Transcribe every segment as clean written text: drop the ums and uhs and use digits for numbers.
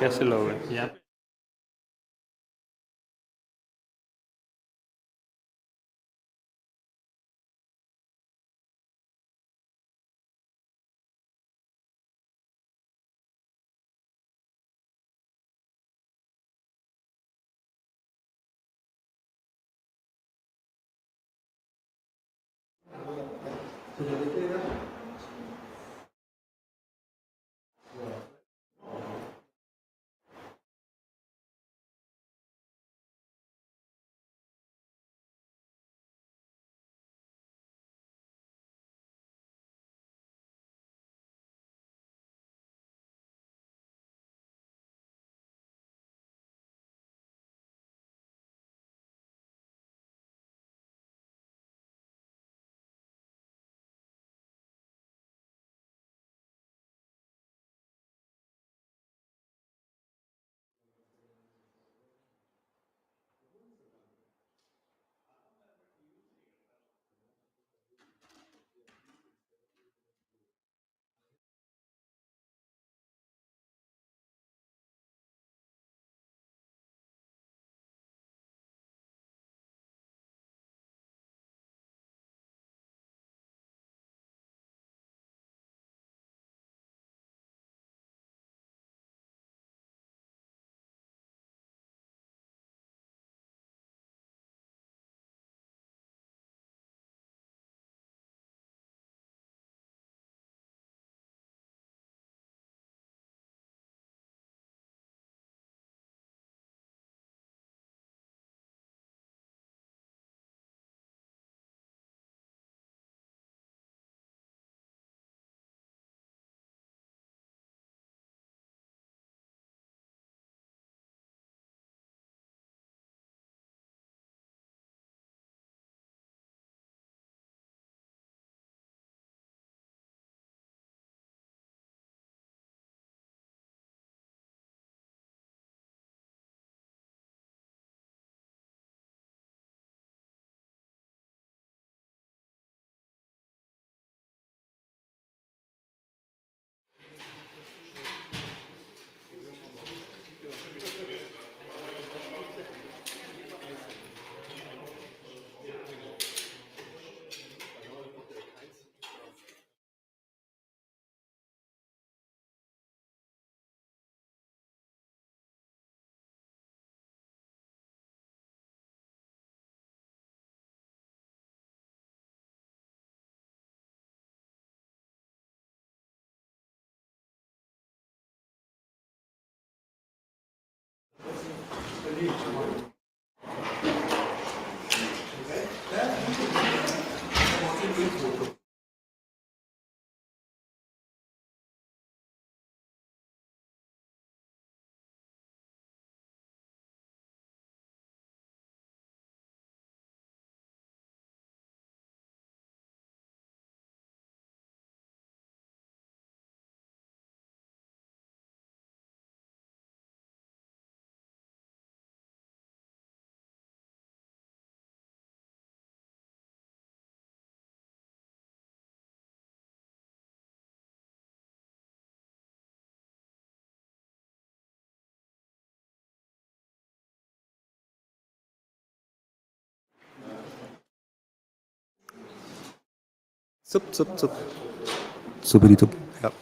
कैसे लोगे यहाँ पे? Zup, zup, zup. Zup. Ja.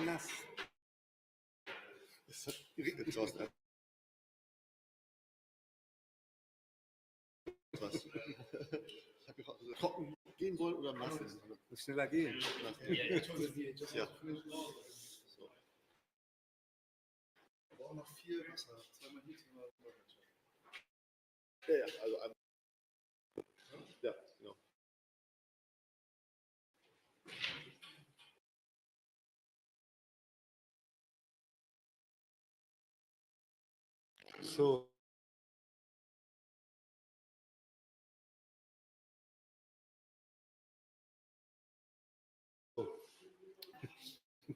Nass. Es hat geregnet draußen. Was? Ich habe gefragt, ob es trocken gehen soll oder nass ist. Muss schneller gehen. Ja. So. Wir brauchen noch 4 Wasser. Zweimal hier, zweimal rüber. Ja, also ja, genau. So.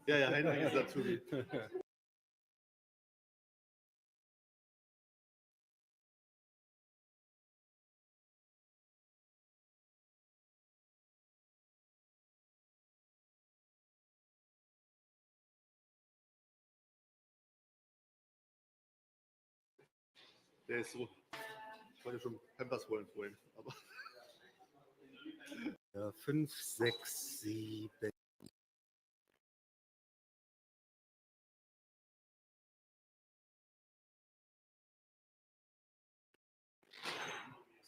Ja, Henrik ist Azubi. Der ist so. Ich wollte schon Pampers holen vorhin. Aber ja, 5, 6, 7.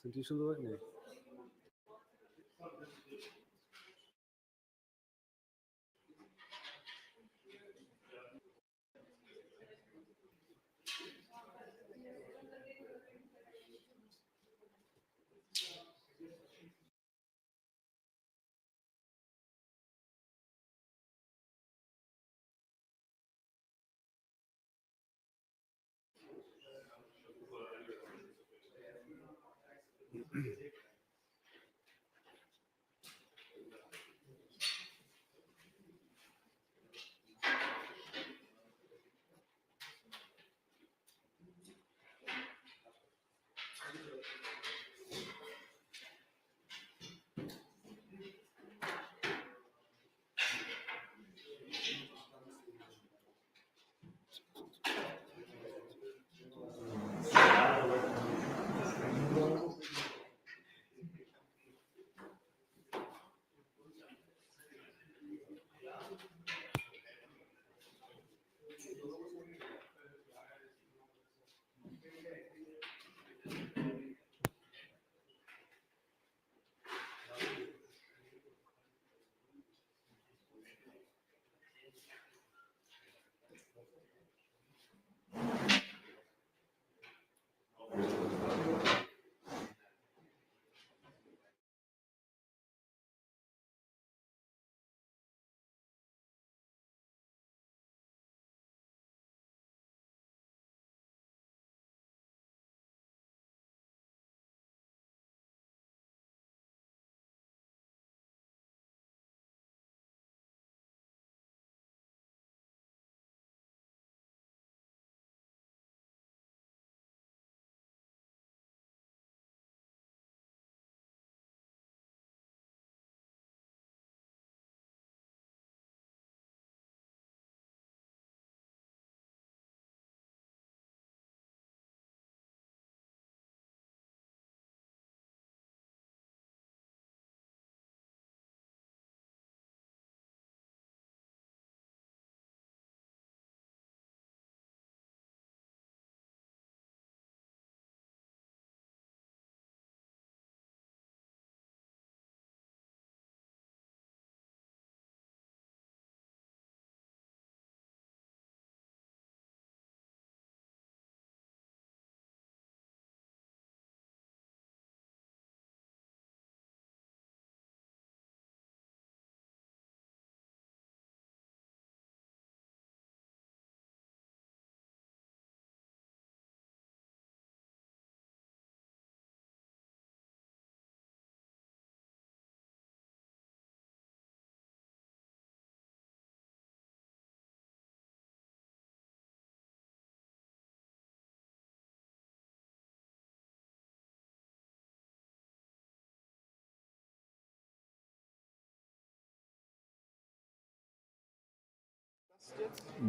Sind die schon so weit? Nee.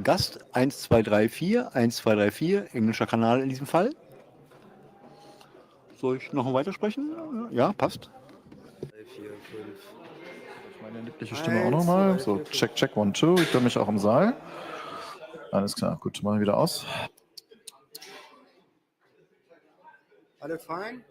Gast 1, 2, 3, 4, 1, 2, 3, 4, englischer Kanal in diesem Fall. Soll ich noch weitersprechen? Ja, passt. 3, 4, 5. Meine liebliche Stimme auch nochmal. So, check, check, 1, 2. Ich bin mich auch im Saal. Alles klar, gut, machen wir wieder aus. Alle fein?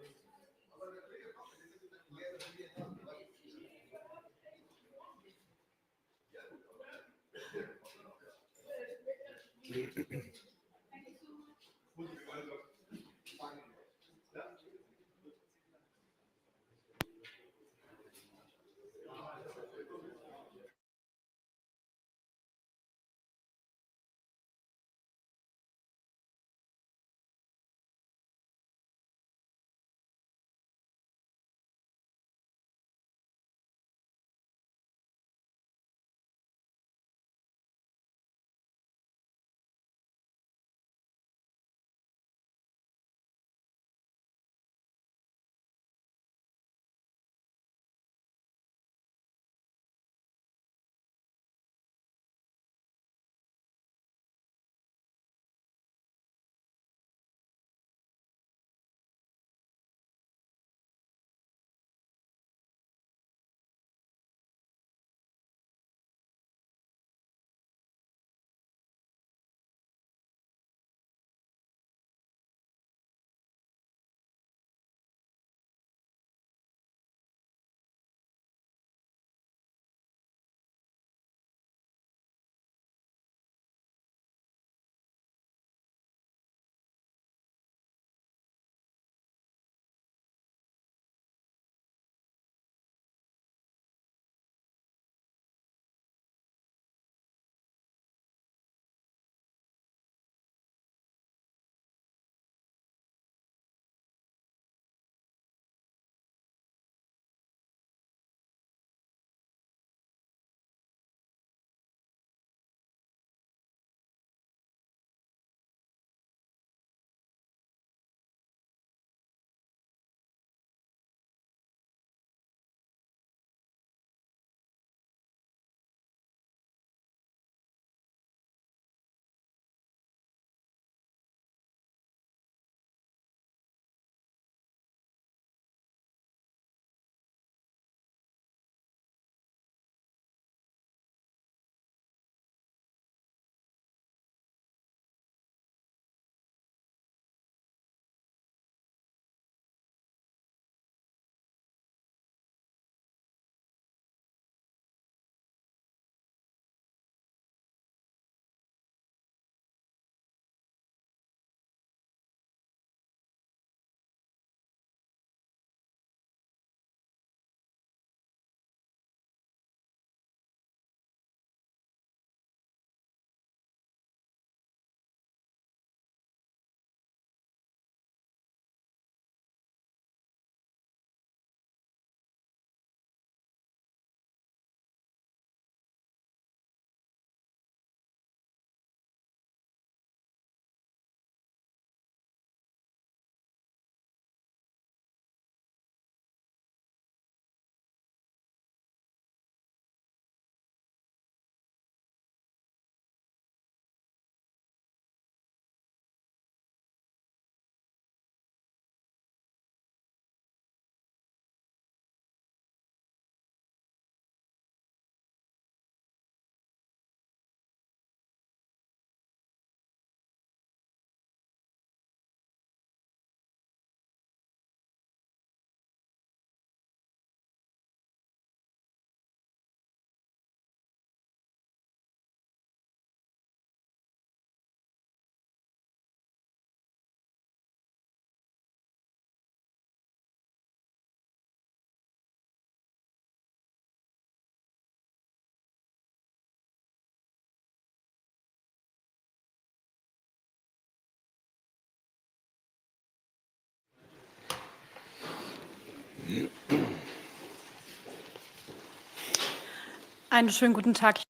Einen schönen guten Tag.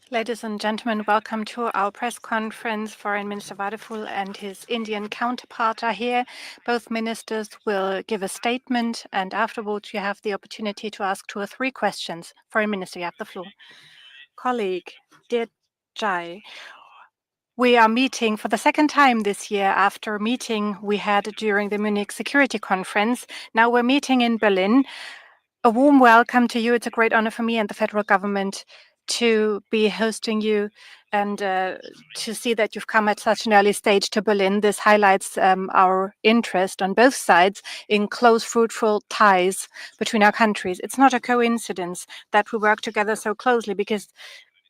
Ladies and gentlemen, welcome to our press conference. Foreign Minister Wadephul and his Indian counterpart are here. Both ministers will give a statement, and afterwards you have the opportunity to ask 2 or 3 questions. Foreign Minister, you have the floor. Colleague, dear Jai, we are meeting for the second time this year after a meeting we had during the Munich Security Conference. Now we're meeting in Berlin. A warm welcome to you. It's a great honor for me and the federal government to be hosting you and to see that you've come at such an early stage to Berlin. This highlights our interest on both sides in close, fruitful ties between our countries. It's not a coincidence that we work together so closely because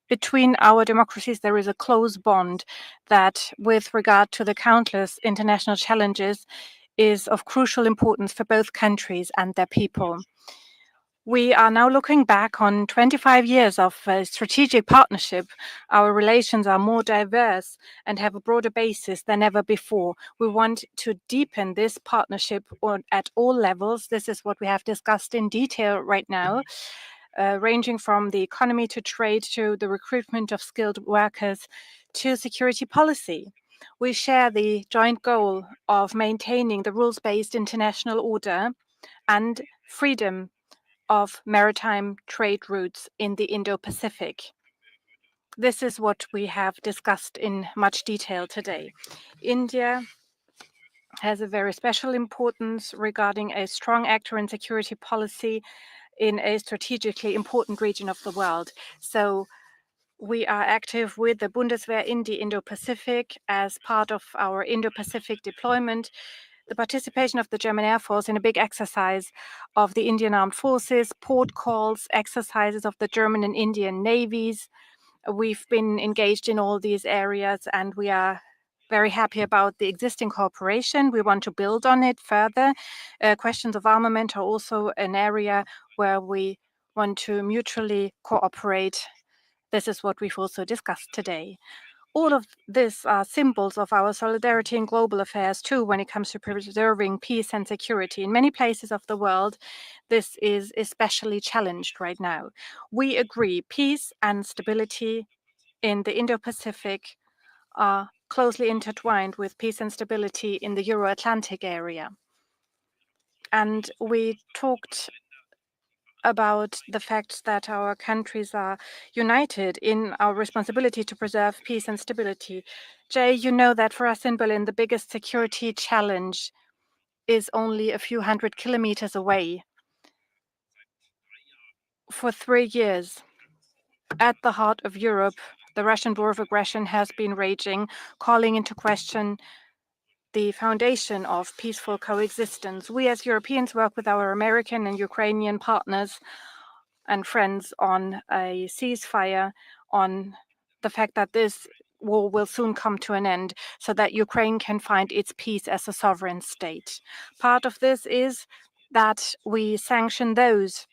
between our democracies, there is a close bond that, with regard to the countless international challenges, is of crucial importance for both countries and their people. We are now looking back on 25 years of strategic partnership. Our relations are more diverse and have a broader basis than ever before. We want to deepen this partnership at all levels. This is what we have discussed in detail right now, ranging from the economy to trade to the recruitment of skilled workers to security policy. We share the joint goal of maintaining the rules-based international order and freedom of maritime trade routes in the Indo-Pacific. This is what we have discussed in much detail today. India has a very special importance regarding a strong actor in security policy in a strategically important region of the world. So we are active with the Bundeswehr in the Indo-Pacific as part of our Indo-Pacific deployment. The participation of the German Air Force in a big exercise of the Indian Armed Forces, port calls, exercises of the German and Indian navies. We've been engaged in all these areas and we are very happy about the existing cooperation. We want to build on it further. Questions of armament are also an area where we want to mutually cooperate. This is what we've also discussed today. All of this are symbols of our solidarity in global affairs too when it comes to preserving peace and security. In many places of the world, this is especially challenged right now. We agree peace and stability in the Indo-Pacific are closely intertwined with peace and stability in the Euro-Atlantic area. And we talked about the fact that our countries are united in our responsibility to preserve peace and stability. Jay, you know that for us in Berlin, the biggest security challenge is only a few hundred kilometers away. For 3 years, at the heart of Europe, the Russian war of aggression has been raging, calling into question the foundation of peaceful coexistence. We as Europeans work with our American and Ukrainian partners and friends on a ceasefire, on the fact that this war will soon come to an end so that Ukraine can find its peace as a sovereign state. Part of this is that we sanction those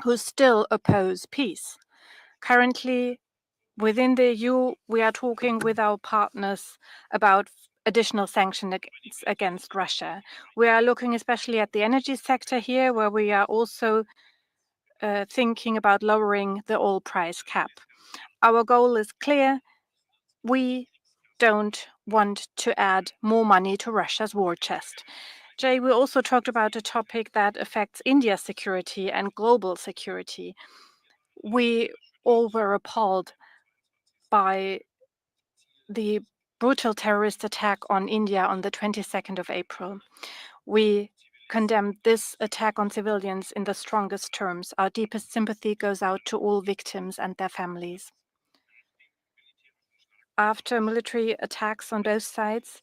who still oppose peace. Currently, within the EU, we are talking with our partners about additional sanctions against Russia. We are looking especially at the energy sector here, where we are also thinking about lowering the oil price cap. Our goal is clear. We don't want to add more money to Russia's war chest. Jay, we also talked about a topic that affects India's security and global security. We all were appalled by the brutal terrorist attack on India on the 22nd of April. We condemned this attack on civilians in the strongest terms. Our deepest sympathy goes out to all victims and their families. After military attacks on both sides,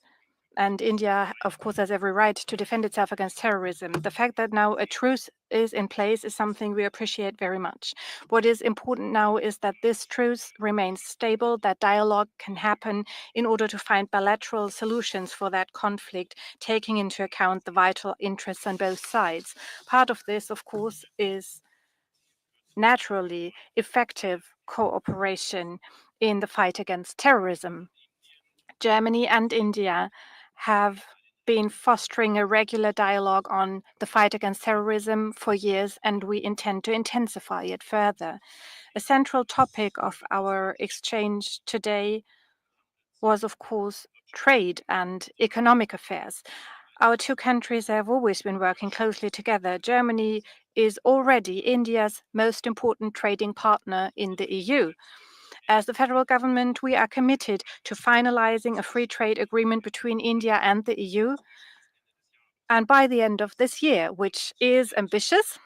and India, of course, has every right to defend itself against terrorism, the fact that now a truce is in place is something we appreciate very much. What is important now is that this truce remains stable, that dialogue can happen in order to find bilateral solutions for that conflict, taking into account the vital interests on both sides. Part of this, of course, is naturally effective cooperation in the fight against terrorism. Germany and India have been fostering a regular dialogue on the fight against terrorism for years, and we intend to intensify it further. A central topic of our exchange today was, of course, trade and economic affairs. Our two countries have always been working closely together. Germany is already India's most important trading partner in the EU. As the federal government, we are committed to finalizing a free trade agreement between India and the EU. And by the end of this year, which is ambitious,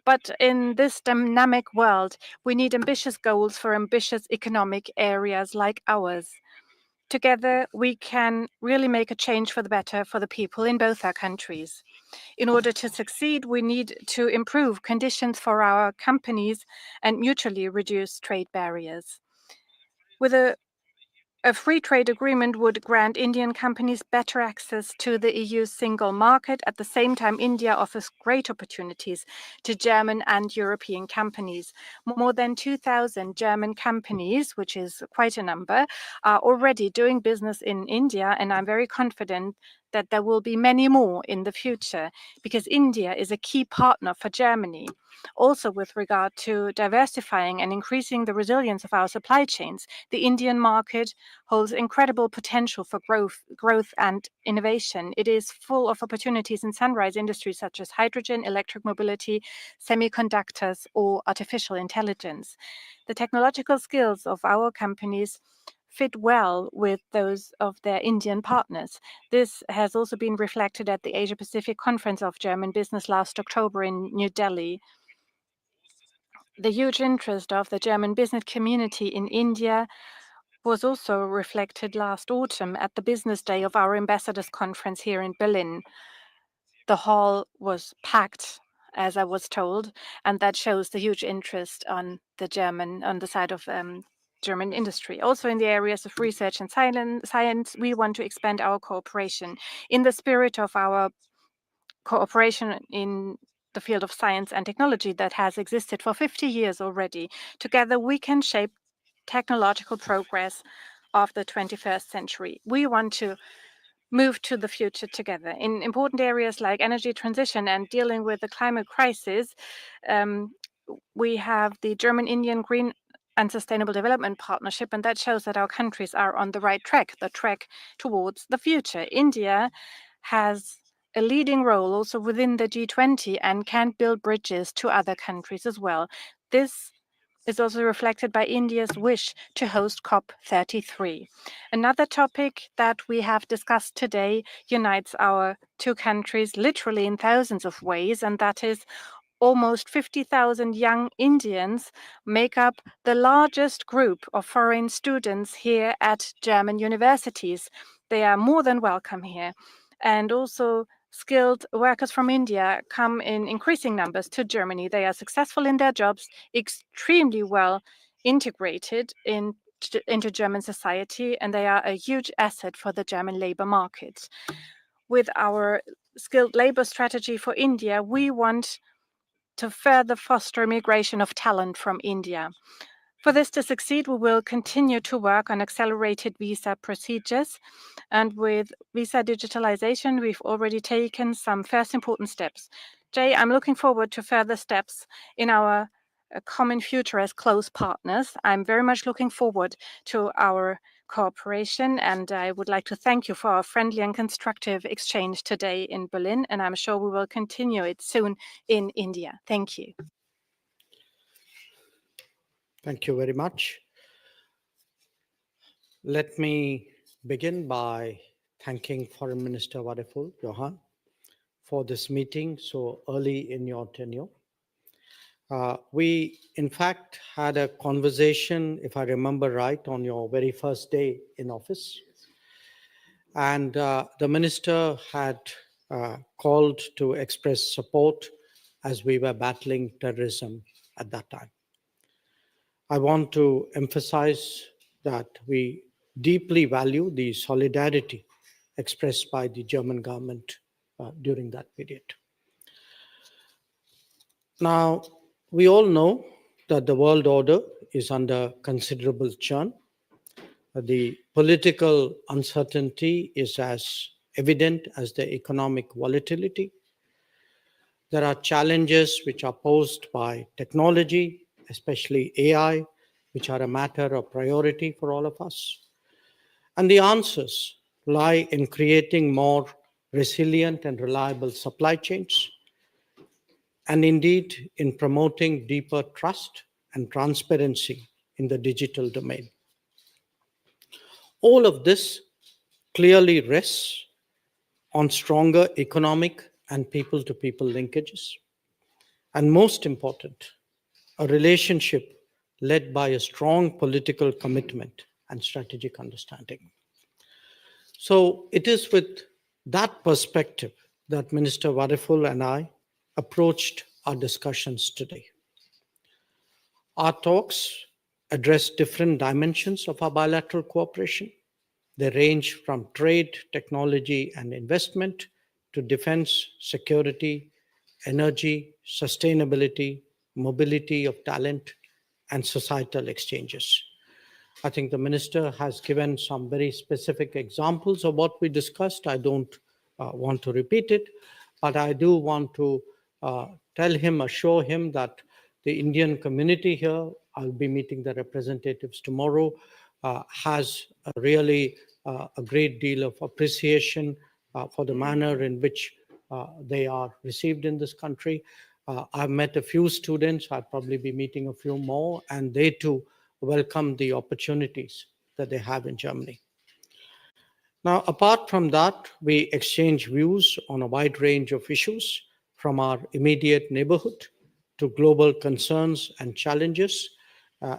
but in this dynamic world, we need ambitious goals for ambitious economic areas like ours. Together, we can really make a change for the better for the people in both our countries. In order to succeed, we need to improve conditions for our companies and mutually reduce trade barriers. With a free trade agreement would grant Indian companies better access to the EU's single market. At the same time, India offers great opportunities to German and European companies. More than 2,000 German companies, which is quite a number, are already doing business in India, and I'm very confident that there will be many more in the future, because India is a key partner for Germany. Also, with regard to diversifying and increasing the resilience of our supply chains, the Indian market holds incredible potential for growth and innovation. It is full of opportunities in sunrise industries such as hydrogen, electric mobility, semiconductors, or artificial intelligence. The technological skills of our companies fit well with those of their Indian partners. This has also been reflected at the Asia-Pacific Conference of German Business last October in New Delhi. The huge interest of the German business community in India was also reflected last autumn at the business day of our ambassadors conference here in Berlin. The hall was packed, as I was told, and that shows the huge interest on the side of German industry. Also in the areas of research and science, we want to expand our cooperation. In the spirit of our cooperation in the field of science and technology that has existed for 50 years already, together we can shape technological progress of the 21st century. We want to move to the future together. In important areas like energy transition and dealing with the climate crisis, we have the German-Indian Green and Sustainable Development Partnership, and that shows that our countries are on the right track, the track towards the future. India has a leading role also within the G20 and can build bridges to other countries as well. This is also reflected by India's wish to host COP33. Another topic that we have discussed today unites our two countries literally in thousands of ways, and that is almost 50,000 young Indians make up the largest group of foreign students here at German universities. They are more than welcome here. And also skilled workers from India come in increasing numbers to Germany. They are successful in their jobs, extremely well integrated into German society, and they are a huge asset for the German labor market. With our skilled labor strategy for India, we want to further foster migration of talent from India. For this to succeed, we will continue to work on accelerated visa procedures. And with visa digitalization, we've already taken some first important steps. Jay, I'm looking forward to further steps in our common future as close partners. I'm very much looking forward to our cooperation, and I would like to thank you for our friendly and constructive exchange today in Berlin, and I'm sure we will continue it soon in India. Thank you. Thank you very much. Let me begin by thanking Foreign Minister Wadephul, Johan, for this meeting so early in your tenure. We, in fact, had a conversation, if I remember right, on your very first day in office. And the minister had called to express support as we were battling terrorism at that time. I want to emphasize that we deeply value the solidarity expressed by the German government during that period. Now, we all know that the world order is under considerable churn. The political uncertainty is as evident as the economic volatility. There are challenges which are posed by technology especially AI, which are a matter of priority for all of us. And the answers lie in creating more resilient and reliable supply chains, and indeed in promoting deeper trust and transparency in the digital domain. All of this clearly rests on stronger economic and people-to-people linkages. And most important, a relationship led by a strong political commitment and strategic understanding. So it is with that perspective that Minister Wadephul and I approached our discussions today. Our talks address different dimensions of our bilateral cooperation. They range from trade, technology, and investment to defense, security, energy, sustainability, mobility of talent, and societal exchanges. I think the minister has given some very specific examples of what we discussed. I don't want to repeat it, but I do want to tell him, assure him that the Indian community here, I'll be meeting the representatives tomorrow, has really a great deal of appreciation for the manner in which they are received in this country. I've met a few students, I'll probably be meeting a few more, and they too welcome the opportunities that they have in Germany. Now, apart from that, we exchange views on a wide range of issues, from our immediate neighborhood to global concerns and challenges.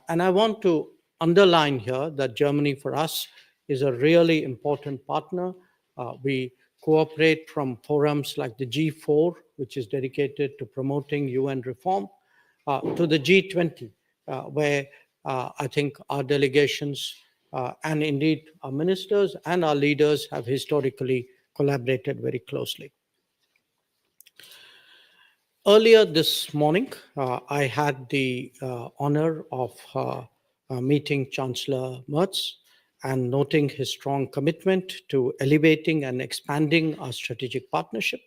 And I want to underline here that Germany for us is a really important partner. We cooperate from forums like the G4, which is dedicated to promoting UN reform, to the G20, where I think our delegations and indeed our ministers and our leaders have historically collaborated very closely. Earlier this morning, I had the honor of meeting Chancellor Merz and noting his strong commitment to elevating and expanding our strategic partnership.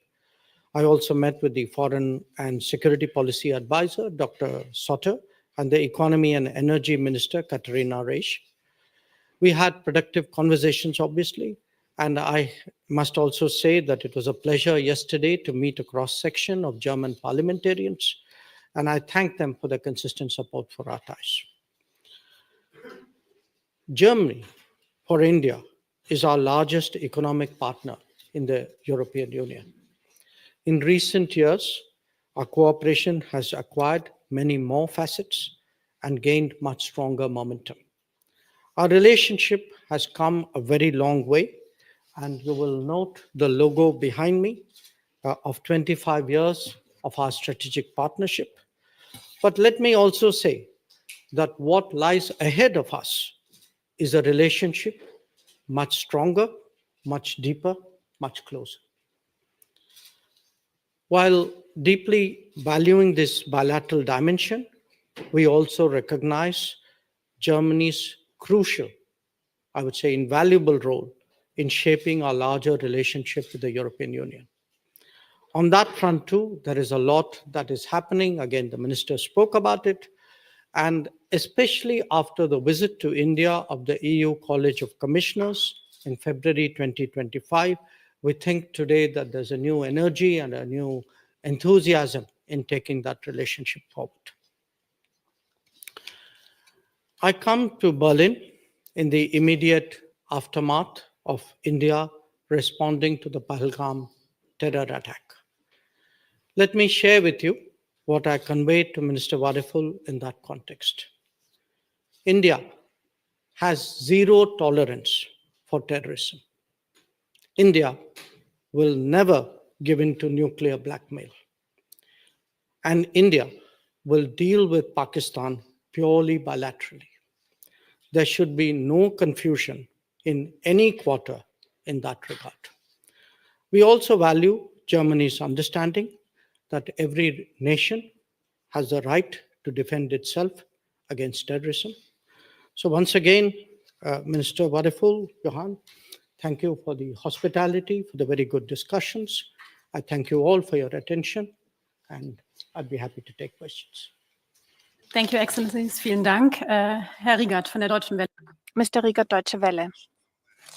I also met with the Foreign and Security Policy Advisor, Dr. Sotter, and the Economy and Energy Minister, Katharina Reisch. We had productive conversations, obviously, and I must also say that it was a pleasure yesterday to meet a cross-section of German parliamentarians, and I thank them for their consistent support for our ties. Germany, for India, is our largest economic partner in the European Union. In recent years, our cooperation has acquired many more facets and gained much stronger momentum. Our relationship has come a very long way, and you will note the logo behind me of 25 years of our strategic partnership. But let me also say that what lies ahead of us is a relationship much stronger, much deeper, much closer. While deeply valuing this bilateral dimension, we also recognize Germany's crucial, I would say invaluable role in shaping our larger relationship with the European Union. On that front too, there is a lot that is happening. Again, the minister spoke about it. And especially after the visit to India of the EU College of Commissioners in February 2025, we think today that there's a new energy and a new enthusiasm in taking that relationship forward. I come to Berlin in the immediate aftermath of India responding to the Pahalgam terror attack. Let me share with you what I conveyed to Minister Wadephul in that context. India has zero tolerance for terrorism. India will never give in to nuclear blackmail. And India will deal with Pakistan purely bilaterally. There should be no confusion in any quarter in that regard. We also value Germany's understanding that every nation has the right to defend itself against terrorism. So once again, Minister Wadephul, Johan, thank you for the hospitality, for the very good discussions. I thank you all for your attention, and I'd be happy to take questions. Thank you, Excellencies. Vielen Dank. Herr Riegert von der Deutschen Welle. Mr. Riegert, Deutsche Welle.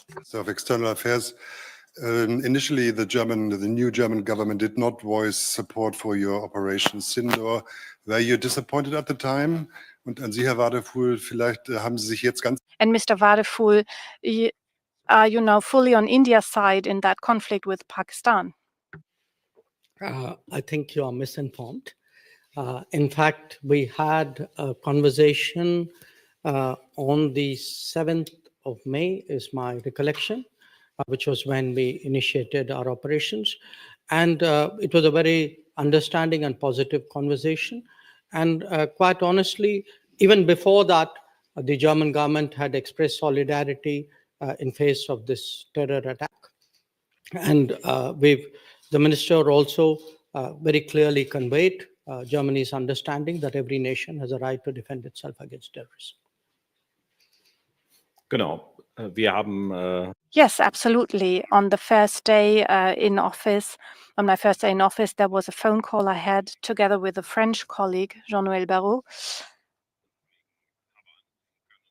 Minister of External Affairs. Initially, the new German government did not voice support for your Operation Sindor. Were you disappointed at the time? Und an Sie, Herr Wadephul, vielleicht haben Sie sich jetzt ganz... And Mr. Wadephul, are you now fully on India's side in that conflict with Pakistan? I think you are misinformed. In fact, we had a conversation on the 7th of May, is my recollection, which was when we initiated our operations. And it was a very understanding and positive conversation. And quite honestly, even before that, the German government had expressed solidarity in face of this terror attack. And the minister also very clearly conveyed Germany's understanding that every nation has a right to defend itself against terrorism. Genau. Wir haben Yes, absolutely. On the first day in office, on my first day in office, there was a phone call I had together with a French colleague, Jean-Noël Barrot.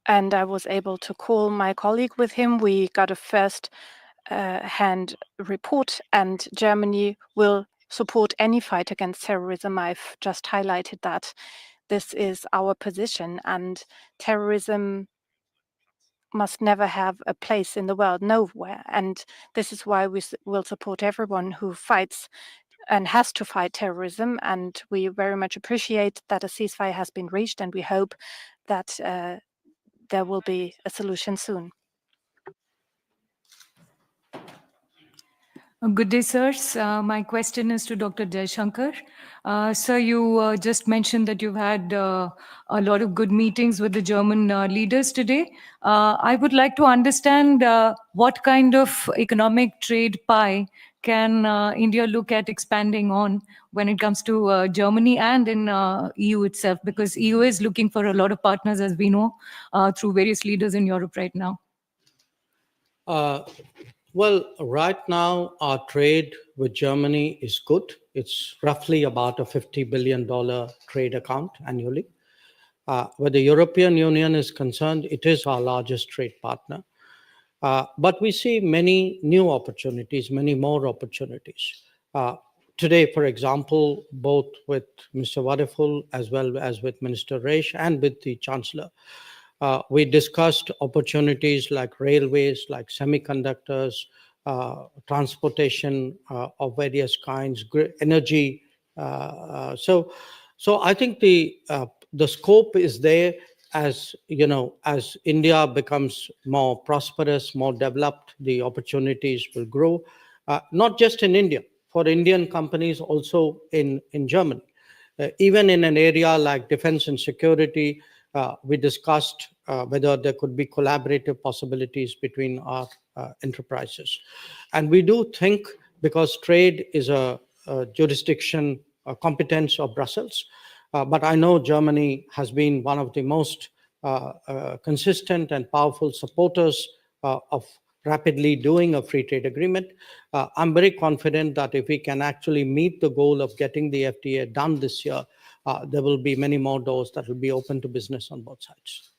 And I was able to call my colleague with him. We got a first hand report, and Germany will support any fight against terrorism. I've just highlighted that this is our position, and terrorism must never have a place in the world, nowhere. And this is why we will support everyone who fights and has to fight terrorism. And we very much appreciate that a ceasefire has been reached, and we hope that there will be a solution soon. Good day, sirs. My question is to Dr. Jaishankar. Sir, you just mentioned that you've had a lot of good meetings with the German leaders today. I would like to understand what kind of economic trade pie can India look at expanding on when it comes to Germany and in EU itself, because EU is looking for a lot of partners, as we know, through various leaders in Europe right now. Well, right now, our trade with Germany is good. It's roughly about a $50 billion trade account annually. Where the European Union is concerned, it is our largest trade partner. But we see many new opportunities, many more opportunities. Today, for example, both with Mr. Wadephul as well as with Minister Reisch and with the Chancellor, we discussed opportunities like railways, like semiconductors, transportation of various kinds, energy. So I think the scope is there. As you know, as India becomes more prosperous, more developed, the opportunities will grow, not just in India, for Indian companies also in Germany. Even in an area like defense and security, we discussed whether there could be collaborative possibilities between our enterprises. And we do think, because trade is a jurisdiction, a competence of Brussels, but I know Germany has been one of the most consistent and powerful supporters of rapidly doing a free trade agreement. I'm very confident that if we can actually meet the goal of getting the FTA done this year, there will be many more doors that will be open to business on both sides.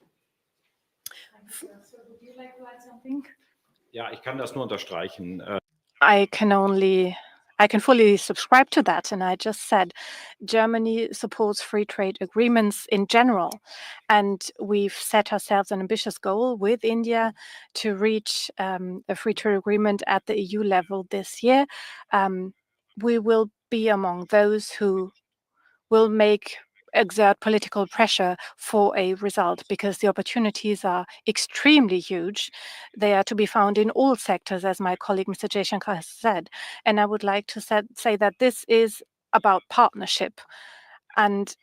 So would you like to add something? Ja, ich kann das nur unterstreichen. I can fully subscribe to that. And I just said Germany supports free trade agreements in general. And we've set ourselves an ambitious goal with India to reach a free trade agreement at the EU level this year. We will be among those who will exert political pressure for a result, because the opportunities are extremely huge. They are to be found in all sectors, as my colleague Mr. Jaishankar has said. And I would like to say that this is about partnership. And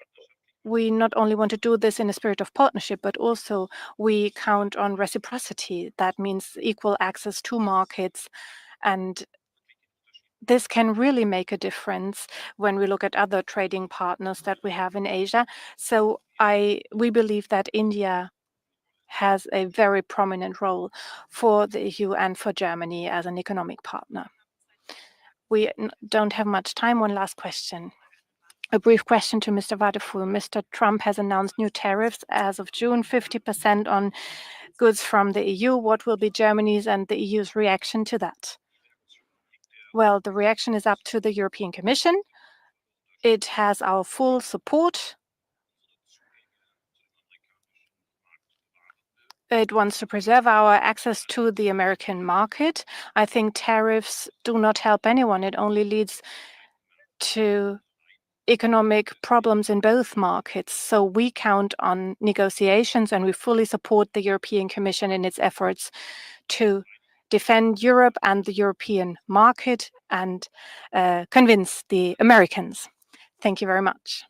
we not only want to do this in a spirit of partnership, but also we count on reciprocity. That means equal access to markets, and this can really make a difference when we look at other trading partners that we have in Asia. So we believe that India has a very prominent role for the EU and for Germany as an economic partner. We don't have much time. One last question. A brief question to Mr. Wadephul. Mr. Trump has announced new tariffs as of June, 50% on goods from the EU. What will be Germany's and the EU's reaction to that? Well, the reaction is up to the European Commission. It has our full support. It wants to preserve our access to the American market. I think tariffs do not help anyone. It only leads to economic problems in both markets. So we count on negotiations, and we fully support the European Commission in its efforts to defend Europe and the European market and convince the Americans. Thank you very much.